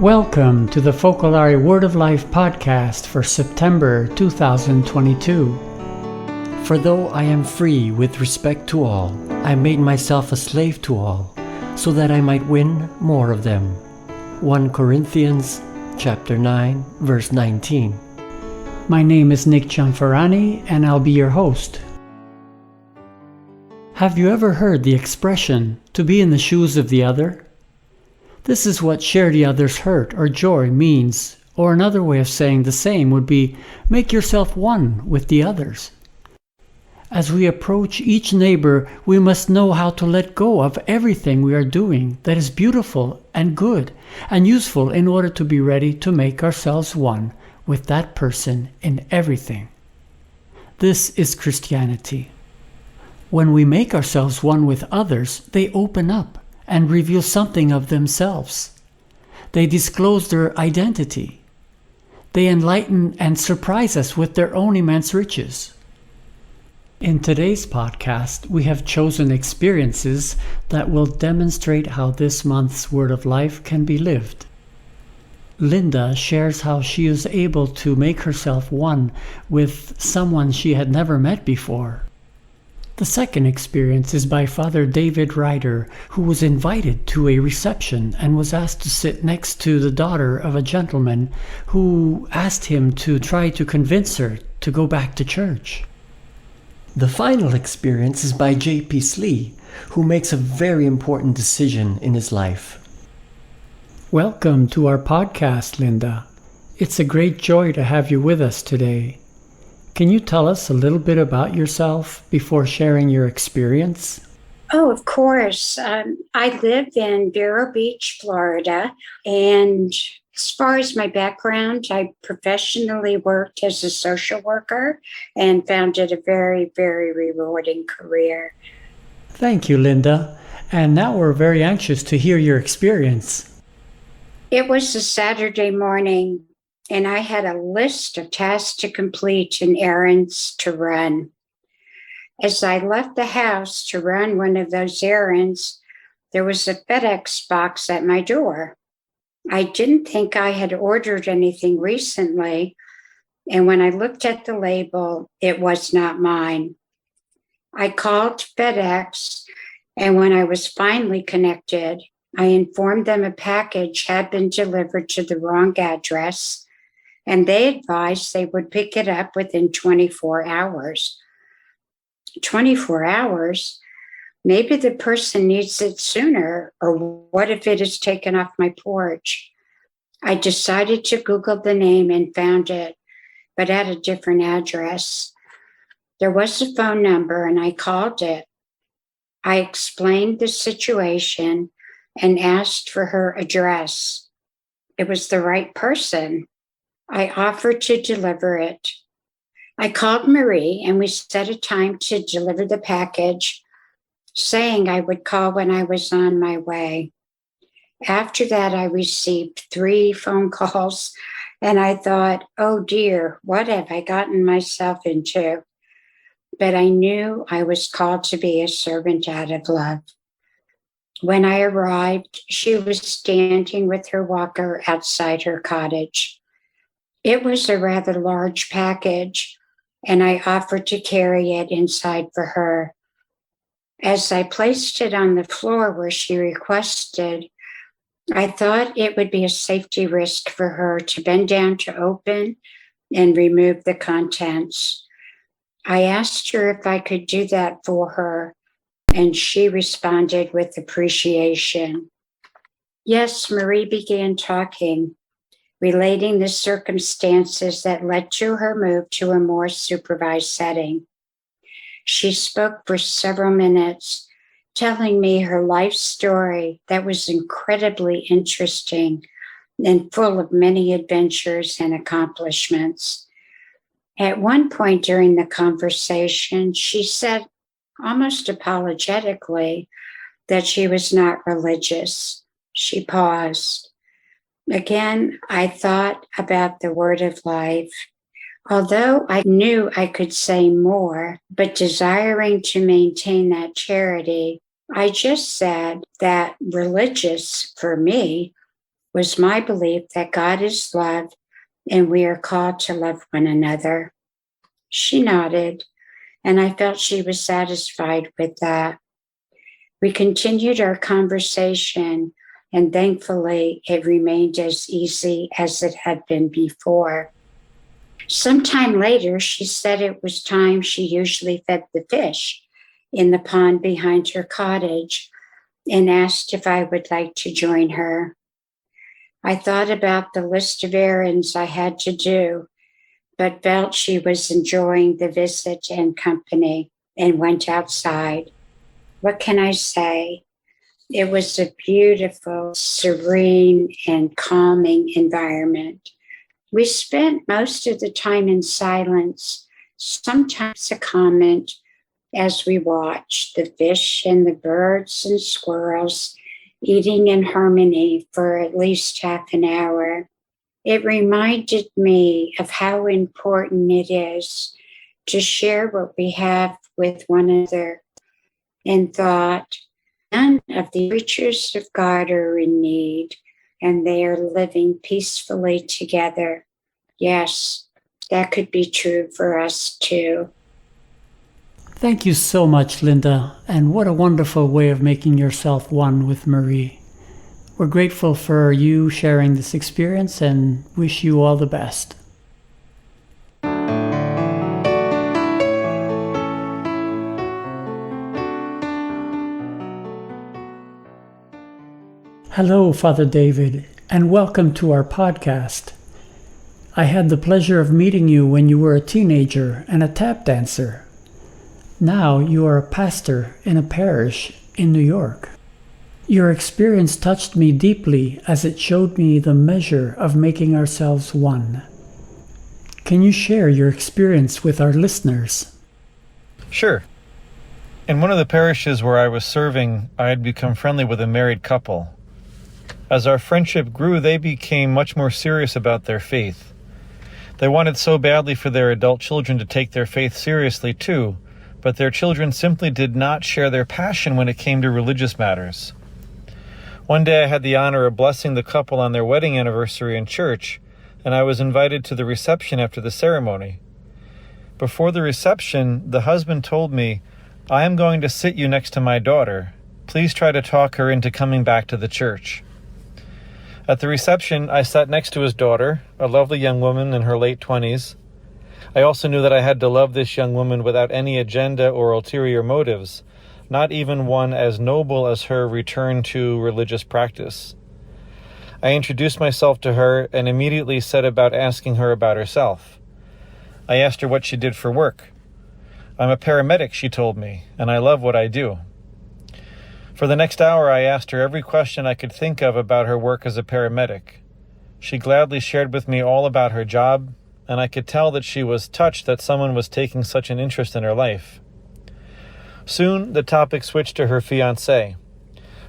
Welcome to the Focolare Word of Life podcast for September 2022. For though I am free with respect to all, I made myself a slave to all, so that I might win more of them. 1 Corinthians chapter 9, verse 19. My name is Nick Gianferrani, and I'll be your host. Have you ever heard the expression, to be in the shoes of the other? This is what share the other's hurt or joy means, or another way of saying the same would be make yourself one with the others. As we approach each neighbor, we must know how to let go of everything we are doing that is beautiful and good and useful in order to be ready to make ourselves one with that person in everything. This is Christianity. When we make ourselves one with others, they open up and reveal something of themselves. They disclose their identity. They enlighten and surprise us with their own immense riches. In today's podcast, we have chosen experiences that will demonstrate how this month's Word of Life can be lived. Linda shares how she is able to make herself one with someone she had never met before. The second experience is by Father David Ryder, who was invited to a reception and was asked to sit next to the daughter of a gentleman who asked him to try to convince her to go back to church. The final experience is by J.P. Slee, who makes a very important decision in his life. Welcome to our podcast, Linda. It's a great joy to have you with us today. Can you tell us a little bit about yourself before sharing your experience? Oh, of course. I live in Vero Beach, Florida. And as far as my background, I professionally worked as a social worker and found it a very, very rewarding career. Thank you, Linda. And now we're very anxious to hear your experience. It was a Saturday morning, and I had a list of tasks to complete and errands to run. As I left the house to run one of those errands, there was a FedEx box at my door. I didn't think I had ordered anything recently, and when I looked at the label, it was not mine. I called FedEx, and when I was finally connected, I informed them a package had been delivered to the wrong address, and they advised they would pick it up within 24 hours. 24 hours? Maybe the person needs it sooner, or what if it is taken off my porch? I decided to Google the name and found it, but at a different address. There was a phone number, and I called it. I explained the situation and asked for her address. It was the right person. I offered to deliver it. I called Marie and we set a time to deliver the package, saying I would call when I was on my way. After that, I received 3 phone calls and I thought, oh dear, what have I gotten myself into? But I knew I was called to be a servant out of love. When I arrived, she was standing with her walker outside her cottage. It was a rather large package, and I offered to carry it inside for her. As I placed it on the floor where she requested, I thought it would be a safety risk for her to bend down to open and remove the contents. I asked her if I could do that for her, and she responded with appreciation. Yes, Marie began talking, relating the circumstances that led to her move to a more supervised setting. She spoke for several minutes, telling me her life story that was incredibly interesting and full of many adventures and accomplishments. At one point during the conversation, she said, almost apologetically, that she was not religious. She paused. Again, I thought about the Word of Life. Although I knew I could say more, but desiring to maintain that charity, I just said that religious for me was my belief that God is love and we are called to love one another. She nodded, and I felt she was satisfied with that. We continued our conversation, and thankfully it remained as easy as it had been before. Sometime later, she said it was time she usually fed the fish in the pond behind her cottage and asked if I would like to join her. I thought about the list of errands I had to do, but felt she was enjoying the visit and company and went outside. What can I say? It was a beautiful, serene, and calming environment. We spent most of the time in silence, sometimes a comment as we watched the fish and the birds and squirrels eating in harmony for at least half an hour. It reminded me of how important it is to share what we have with one another, and thought, none of the creatures of God are in need, and they are living peacefully together. Yes, that could be true for us too. Thank you so much, Linda, and what a wonderful way of making yourself one with Marie. We're grateful for you sharing this experience and wish you all the best. Hello, Father David, and welcome to our podcast. I had the pleasure of meeting you when you were a teenager and a tap dancer. Now you are a pastor in a parish in New York. Your experience touched me deeply as it showed me the measure of making ourselves one. Can you share your experience with our listeners? Sure. In one of the parishes where I was serving, I had become friendly with a married couple. As our friendship grew, they became much more serious about their faith. They wanted so badly for their adult children to take their faith seriously too, but their children simply did not share their passion when it came to religious matters. One day I had the honor of blessing the couple on their wedding anniversary in church, and I was invited to the reception after the ceremony. Before the reception, the husband told me, "I am going to sit you next to my daughter. Please try to talk her into coming back to the church." At the reception, I sat next to his daughter, a lovely young woman in her late 20s. I also knew that I had to love this young woman without any agenda or ulterior motives, not even one as noble as her return to religious practice. I introduced myself to her and immediately set about asking her about herself. I asked her what she did for work. "I'm a paramedic," she told me, "and I love what I do." For the next hour, I asked her every question I could think of about her work as a paramedic. She gladly shared with me all about her job, and I could tell that she was touched that someone was taking such an interest in her life. Soon, the topic switched to her fiancé.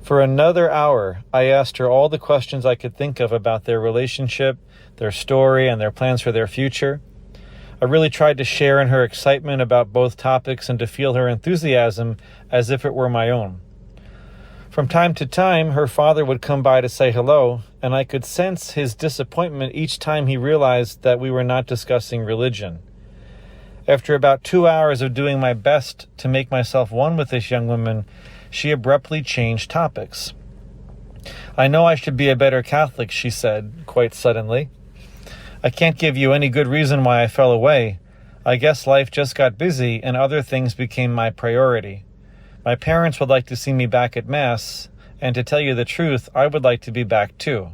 For another hour, I asked her all the questions I could think of about their relationship, their story, and their plans for their future. I really tried to share in her excitement about both topics and to feel her enthusiasm as if it were my own. From time to time, her father would come by to say hello, and I could sense his disappointment each time he realized that we were not discussing religion. After about 2 hours of doing my best to make myself one with this young woman, she abruptly changed topics. "I know I should be a better Catholic," she said, quite suddenly. "I can't give you any good reason why I fell away. I guess life just got busy and other things became my priority. My parents would like to see me back at Mass, and to tell you the truth, I would like to be back too."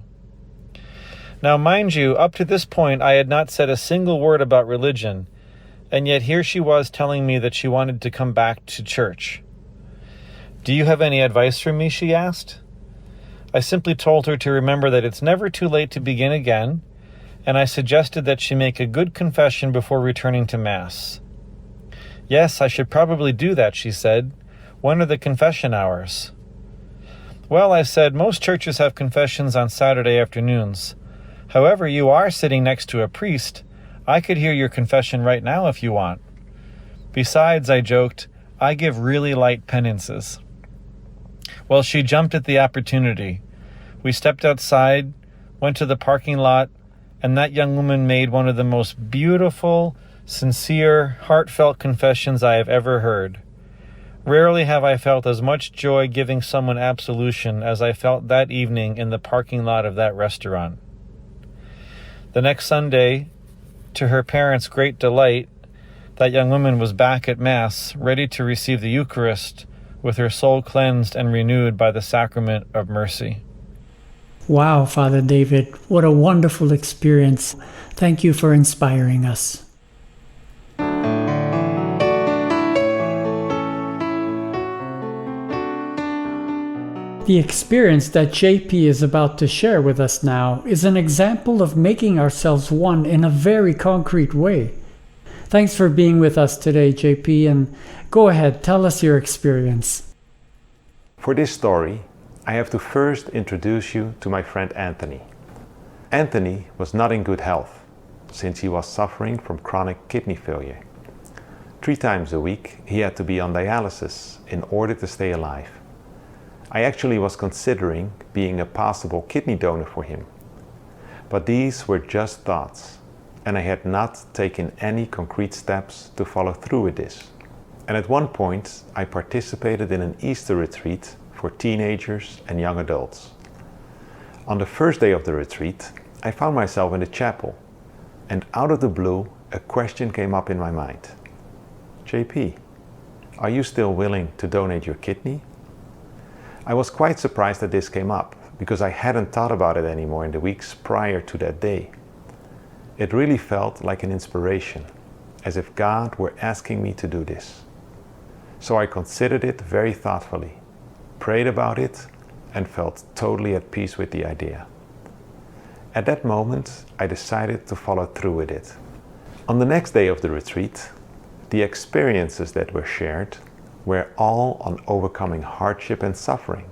Now, mind you, up to this point, I had not said a single word about religion, and yet here she was telling me that she wanted to come back to church. "Do you have any advice for me?" she asked. I simply told her to remember that it's never too late to begin again, and I suggested that she make a good confession before returning to Mass. "Yes, I should probably do that," she said. "When are the confession hours?" "Well," I said, "most churches have confessions on Saturday afternoons. However, you are sitting next to a priest. I could hear your confession right now if you want. Besides," I joked, "I give really light penances." Well, she jumped at the opportunity. We stepped outside, went to the parking lot, and that young woman made one of the most beautiful, sincere, heartfelt confessions I have ever heard. Rarely have I felt as much joy giving someone absolution as I felt that evening in the parking lot of that restaurant. The next Sunday, to her parents' great delight, that young woman was back at Mass, ready to receive the Eucharist, with her soul cleansed and renewed by the sacrament of mercy. Wow, Father David, what a wonderful experience. Thank you for inspiring us. The experience that JP is about to share with us now is an example of making ourselves one in a very concrete way. Thanks for being with us today, JP, and go ahead, tell us your experience. For this story, I have to first introduce you to my friend Anthony. Anthony was not in good health, since he was suffering from chronic kidney failure. 3 times a week, he had to be on dialysis in order to stay alive. I actually was considering being a possible kidney donor for him. But these were just thoughts, and I had not taken any concrete steps to follow through with this. And at one point, I participated in an Easter retreat for teenagers and young adults. On the first day of the retreat, I found myself in the chapel, and out of the blue, a question came up in my mind. JP, are you still willing to donate your kidney? I was quite surprised that this came up, because I hadn't thought about it anymore in the weeks prior to that day. It really felt like an inspiration, as if God were asking me to do this. So I considered it very thoughtfully, prayed about it, and felt totally at peace with the idea. At that moment, I decided to follow through with it. On the next day of the retreat, the experiences that were shared were all on overcoming hardship and suffering,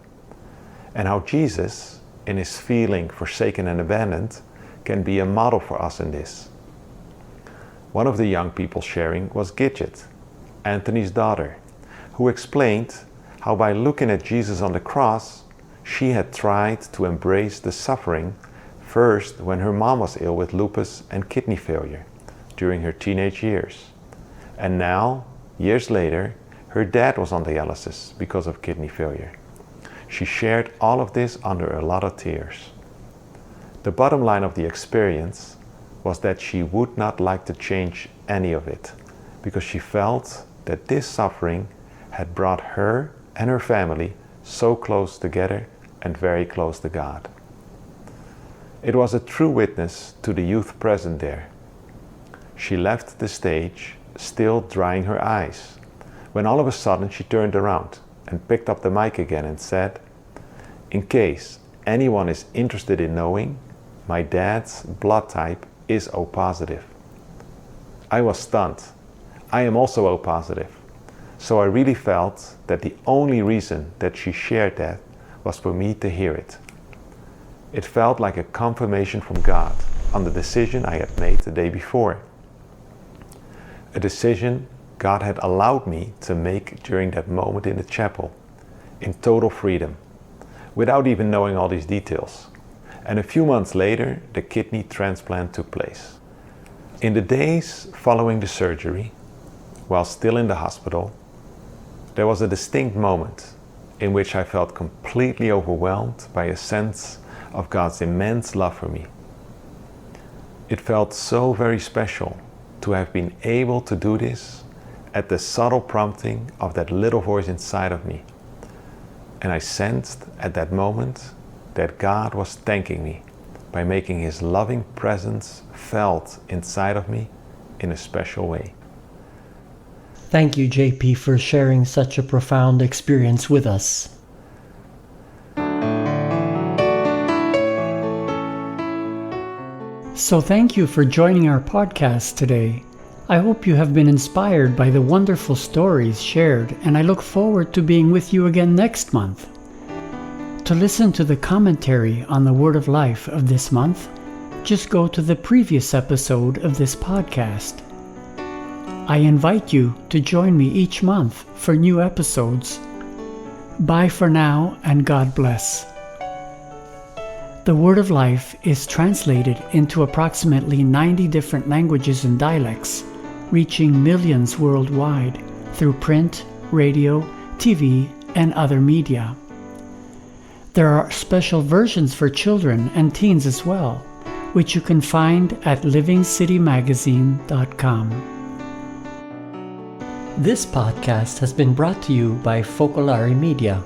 and how Jesus, in his feeling forsaken and abandoned, can be a model for us in this. One of the young people sharing was Gidget, Anthony's daughter, who explained how by looking at Jesus on the cross, she had tried to embrace the suffering first when her mom was ill with lupus and kidney failure during her teenage years, and now, years later, her dad was on dialysis because of kidney failure. She shared all of this under a lot of tears. The bottom line of the experience was that she would not like to change any of it, because she felt that this suffering had brought her and her family so close together and very close to God. It was a true witness to the youth present there. She left the stage, still drying her eyes, when all of a sudden she turned around and picked up the mic again and said, "In case anyone is interested in knowing, my dad's blood type is O positive." I was stunned. I am also O positive. So I really felt that the only reason that she shared that was for me to hear it. It felt like a confirmation from God on the decision I had made the day before. A decision God had allowed me to make during that moment in the chapel, in total freedom, without even knowing all these details. And a few months later, the kidney transplant took place. In the days following the surgery, while still in the hospital, there was a distinct moment in which I felt completely overwhelmed by a sense of God's immense love for me. It felt so very special to have been able to do this at the subtle prompting of that little voice inside of me. And I sensed at that moment that God was thanking me by making his loving presence felt inside of me in a special way. Thank you, JP, for sharing such a profound experience with us. So thank you for joining our podcast today. I hope you have been inspired by the wonderful stories shared, and I look forward to being with you again next month. To listen to the commentary on the Word of Life of this month, just go to the previous episode of this podcast. I invite you to join me each month for new episodes. Bye for now, and God bless. The Word of Life is translated into approximately 90 different languages and dialects, reaching millions worldwide through print, radio, TV, and other media. There are special versions for children and teens as well, which you can find at livingcitymagazine.com. This podcast has been brought to you by Focolare Media.